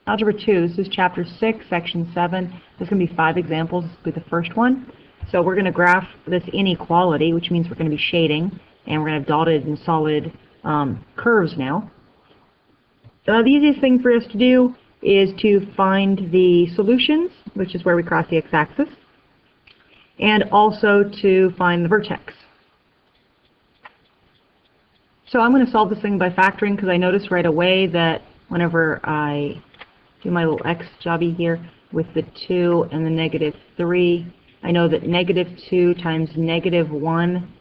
Algebra 2, this is chapter 6, section 7. There's going to be 5 examples. This will be the first one. So we're going to graph this inequality, which means we're going to be shading, and we're going to have dotted and solid curves now. The easiest thing for us to do is to find the solutions, which is where we cross the x-axis, and also to find the vertex. So I'm going to solve this thing by factoring, because I notice right away that whenever I do my little x jobby here with the 2 and the negative 3, I know that negative 2 times negative 1,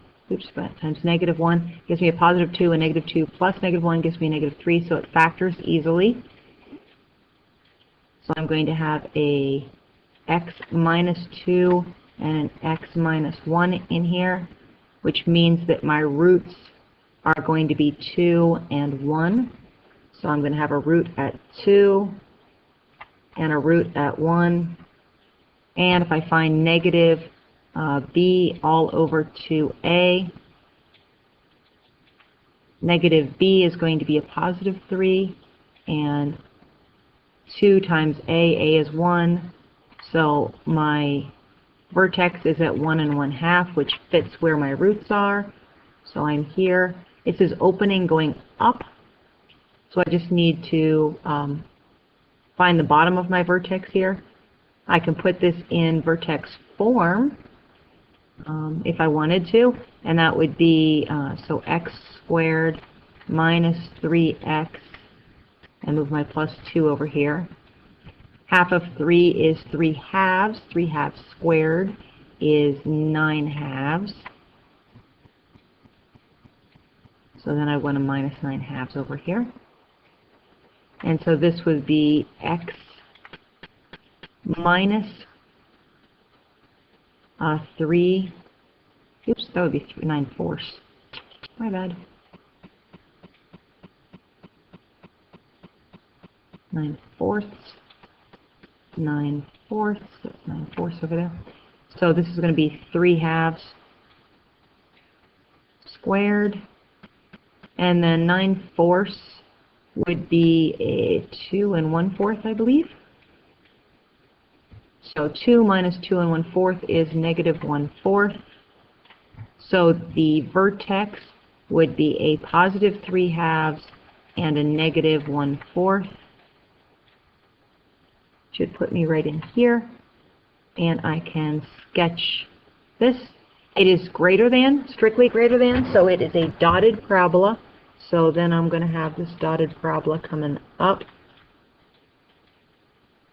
times negative 1 gives me a positive 2, and negative 2 plus negative 1 gives me a negative 3, so it factors easily. So I'm going to have a x minus 2 and an x minus 1 in here, which means that my roots are going to be 2 and 1. So I'm going to have a root at 2 and a root at 1. And if I find negative b all over 2a, negative b is going to be a positive 3, and 2 times a is 1. So my vertex is at 1 1/2, which fits where my roots are. So I'm here. It says opening going up. So I just need to find the bottom of my vertex here. I can put this in vertex form if I wanted to, and that would be so x squared minus 3x, and move my plus 2 over here. Half of 3 is 3 halves. 3 halves squared is 9 halves. So then I want a minus 9 halves over here. And so this would be x minus 3, oops, that would be 9/4. My bad. 9/4, 9/4, that's 9/4 over there. So this is going to be 3 halves squared, and then 9/4 would be a 2 1/4, I believe. So 2 minus 2 1/4 is negative 1/4. So the vertex would be a positive 3 halves and a negative 1/4. Should put me right in here. And I can sketch this. It is greater than, strictly greater than, so it is a dotted parabola. So then I'm going to have this dotted parabola coming up,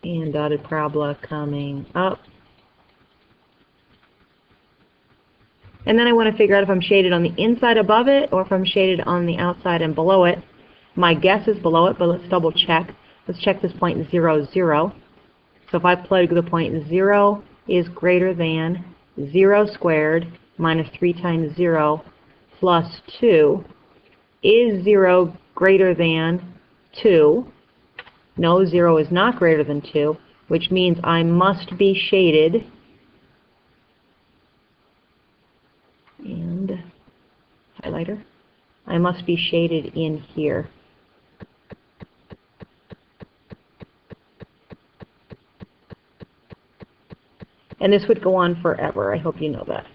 and dotted parabola coming up. And then I want to figure out if I'm shaded on the inside above it or if I'm shaded on the outside and below it. My guess is below it, but let's double check. Let's check this point 0, 0. So if I plug the point 0 is greater than 0 squared minus 3 times 0 plus 2, is 0 greater than 2? No, 0 is not greater than 2, which means I must be shaded. And highlighter. I must be shaded in here. And this would go on forever. I hope you know that.